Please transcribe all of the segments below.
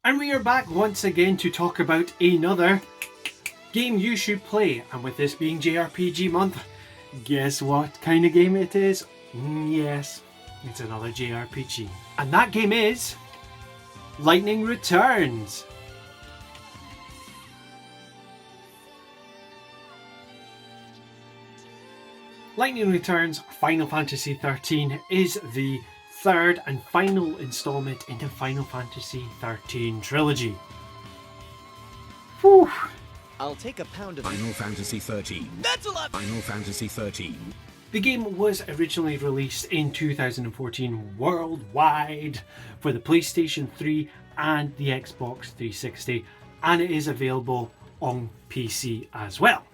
And we are back once again to talk about another game you should play. And with this being JRPG month, guess what kind of game it is? Yes, it's another JRPG. And that game is Lightning Returns. Lightning Returns Final Fantasy XIII is the third and final installment in the Final Fantasy XIII trilogy. Whew. I'll take a pound of Final Fantasy XIII. That's a lot! Final Fantasy XIII. The game was originally released in 2014 worldwide for the PlayStation 3 and the Xbox 360, and it is available on PC as well.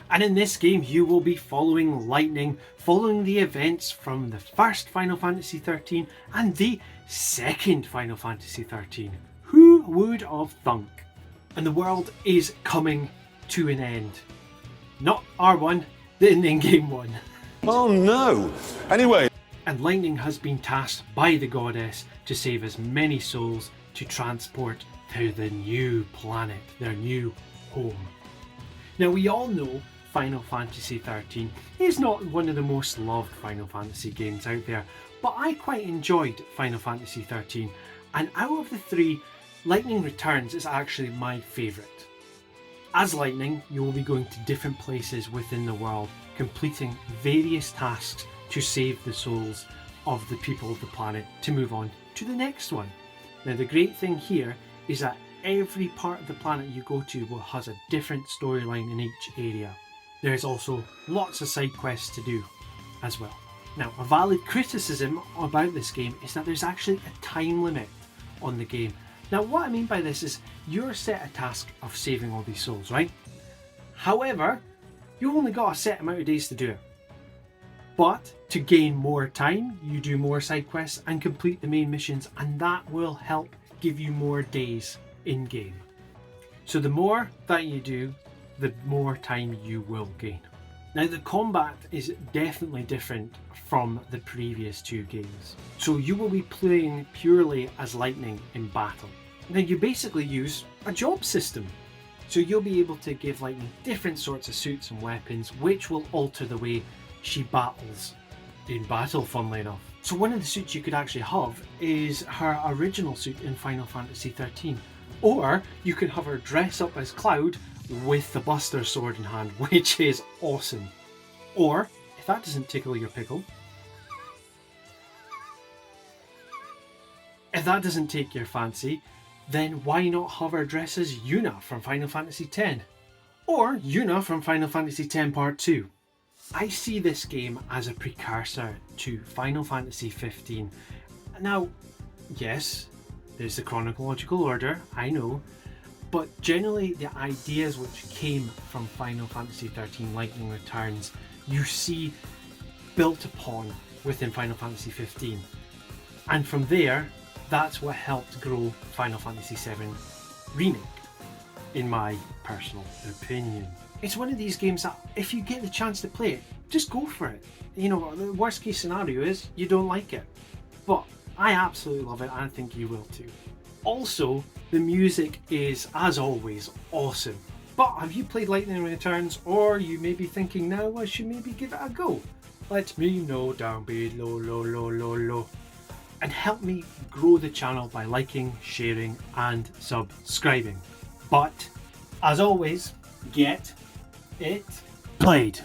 And in this game you will be following Lightning, following the events from the first Final Fantasy XIII and the second Final Fantasy XIII. Who would have thunk? And the world is coming to an end. Not R1, the in-game one. Oh no! Anyway. And Lightning has been tasked by the goddess to save as many souls to transport to the new planet, their new home. Now we all know Final Fantasy XIII is not one of the most loved Final Fantasy games out there, but I quite enjoyed Final Fantasy XIII, and out of the three, Lightning Returns is actually my favourite. As Lightning, you will be going to different places within the world, completing various tasks to save the souls of the people of the planet to move on to the next one. Now the great thing here is that every part of the planet you go to has a different storyline in each area. There's also lots of side quests to do as well. Now, a valid criticism about this game is that there's actually a time limit on the game. Now, what I mean by this is you're set a task of saving all these souls, right? However, you only got a set amount of days to do it. But to gain more time, you do more side quests and complete the main missions, and that will help give you more days in game. So the more that you do, the more time you will gain. Now the combat is definitely different from the previous two games. So you will be playing purely as Lightning in battle. Now you basically use a job system. So you'll be able to give Lightning different sorts of suits and weapons which will alter the way she battles in battle, funnily enough. So one of the suits you could actually have is her original suit in Final Fantasy XIII. Or you can have her dress up as Cloud with the Buster Sword in hand, which is awesome. Or, if that doesn't tickle your pickle, if that doesn't take your fancy, then why not have her dress as Yuna from Final Fantasy X? Or Yuna from Final Fantasy X Part 2. I see this game as a precursor to Final Fantasy XV. Now, yes, there's the chronological order, I know, but generally the ideas which came from Final Fantasy XIII Lightning Returns you see built upon within Final Fantasy XV. And from there, that's what helped grow Final Fantasy VII Remake, in my personal opinion. It's one of these games that if you get the chance to play it, just go for it. You know, the worst case scenario is you don't like it. But I absolutely love it and I think you will too. Also, the music is, as always, awesome. But have you played Lightning Returns, or you may be thinking now I should maybe give it a go? Let me know down below. And help me grow the channel by liking, sharing and subscribing. But, as always, get it played.